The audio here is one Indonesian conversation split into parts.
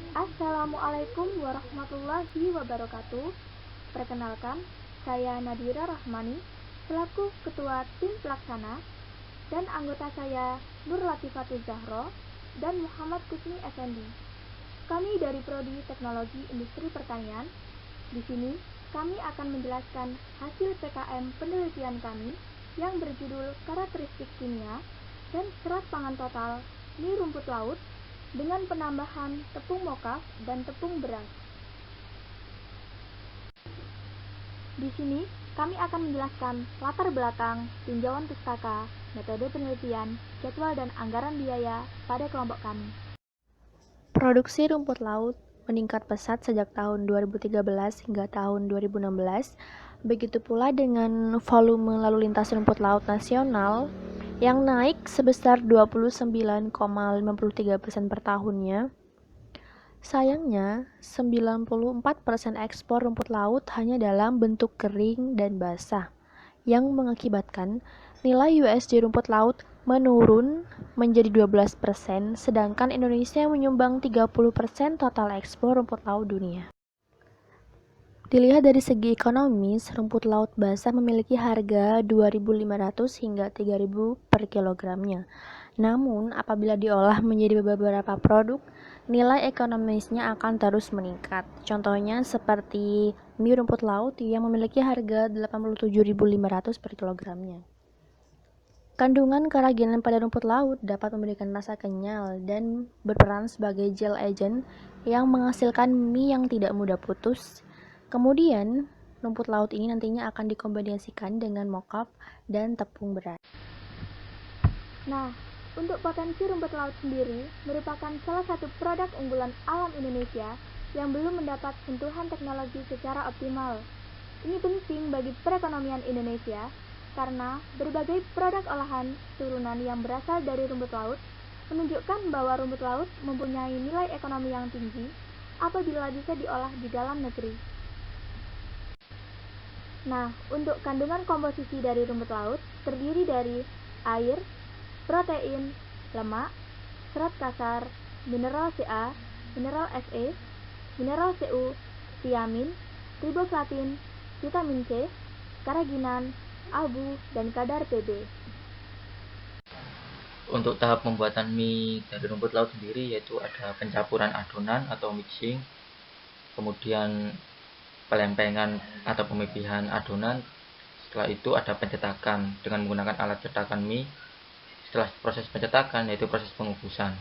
Assalamualaikum warahmatullahi wabarakatuh. Perkenalkan, saya Nadira Rahmani, selaku Ketua Tim Pelaksana, dan anggota saya Nur Latifatul Zahro dan Muhammad Kusni Effendi. Kami dari Prodi Teknologi Industri Pertanian. Di sini, kami akan menjelaskan hasil PKM penelitian kami yang berjudul Karakteristik Kimia dan Serat Pangan Total mie rumput laut dengan penambahan tepung mokaf dan tepung beras. Di sini, kami akan menjelaskan latar belakang, tinjauan pustaka, metode penelitian, jadwal dan anggaran biaya pada kelompok kami. Produksi rumput laut meningkat pesat sejak tahun 2013 hingga tahun 2016. Begitu pula dengan volume lalu lintas rumput laut nasional yang naik sebesar 29,53% per tahunnya. Sayangnya, 94% ekspor rumput laut hanya dalam bentuk kering dan basah, yang mengakibatkan nilai USD rumput laut menurun menjadi 12%, sedangkan Indonesia menyumbang 30% total ekspor rumput laut dunia. Dilihat dari segi ekonomis, rumput laut basah memiliki harga 2.500 hingga 3.000 per kilogramnya. Namun, apabila diolah menjadi beberapa produk, nilai ekonomisnya akan terus meningkat. Contohnya seperti mie rumput laut yang memiliki harga 87.500 per kilogramnya. Kandungan keraginan pada rumput laut dapat memberikan rasa kenyal dan berperan sebagai gel agent yang menghasilkan mie yang tidak mudah putus. Kemudian, rumput laut ini nantinya akan dikombinasikan dengan mokaf dan tepung beras. Nah, untuk potensi rumput laut sendiri merupakan salah satu produk unggulan alam Indonesia yang belum mendapat sentuhan teknologi secara optimal. Ini penting bagi perekonomian Indonesia karena berbagai produk olahan turunan yang berasal dari rumput laut menunjukkan bahwa rumput laut mempunyai nilai ekonomi yang tinggi apabila bisa diolah di dalam negeri. Nah, untuk kandungan komposisi dari rumput laut terdiri dari air, protein, lemak, serat kasar, mineral Ca, mineral Fe, mineral Cu, tiamin, riboflavin, vitamin C, keraginan, abu, dan kadar Pb. Untuk tahap pembuatan mie dari rumput laut sendiri yaitu ada pencampuran adonan atau mixing, kemudian pelempengan atau pemipihan adonan. Setelah itu ada pencetakan dengan menggunakan alat cetakan mie. Setelah proses pencetakan yaitu proses pengukusan.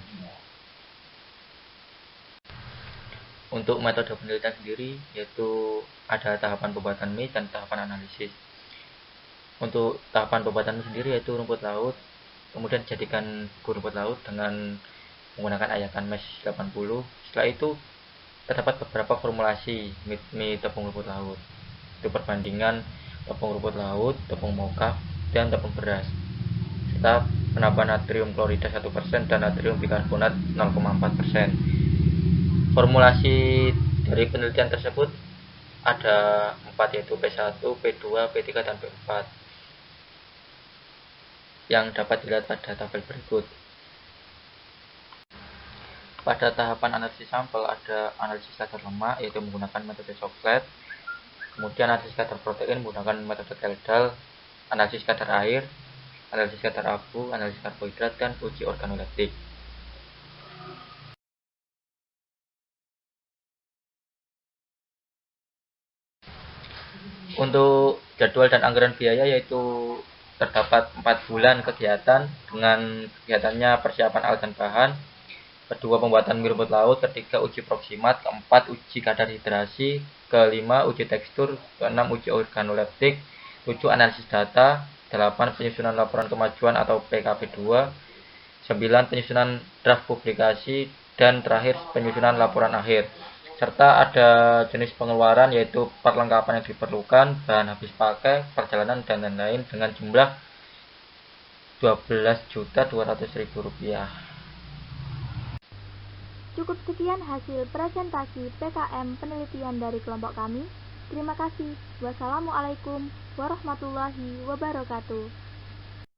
Untuk metode penelitian sendiri yaitu ada tahapan pembuatan mie dan tahapan analisis. Untuk tahapan pembuatan mie sendiri yaitu rumput laut, kemudian dijadikan rumput laut dengan menggunakan ayakan mesh 80. Setelah itu terdapat beberapa formulasi mie tepung rumput laut. Itu perbandingan tepung rumput laut, tepung mokaf, dan tepung beras. Serta penambahan natrium klorida 1% dan natrium bikarbonat 0,4%. Formulasi dari penelitian tersebut ada 4 yaitu P1, P2, P3, dan P4 yang dapat dilihat pada tabel berikut. Pada tahapan analisis sampel ada analisis kadar lemak yaitu menggunakan metode Soxhlet, kemudian analisis kadar protein menggunakan metode Kjeldahl, analisis kadar air, analisis kadar abu, analisis karbohidrat, dan uji organoleptik. Untuk jadwal dan anggaran biaya yaitu terdapat 4 bulan kegiatan dengan kegiatannya persiapan alat dan bahan, kedua pembuatan mie rumput laut, ketiga uji proksimat, keempat uji kadar hidrasi, kelima uji tekstur, keenam uji organoleptik, 7 analisis data, 8 penyusunan laporan kemajuan atau PKP2, 9 penyusunan draft publikasi, dan terakhir penyusunan laporan akhir. Serta ada jenis pengeluaran yaitu perlengkapan yang diperlukan, bahan habis pakai, perjalanan, dan lain-lain dengan jumlah Rp12.200.000. Cukup sekian hasil presentasi PKM penelitian dari kelompok kami. Terima kasih. Wassalamualaikum warahmatullahi wabarakatuh.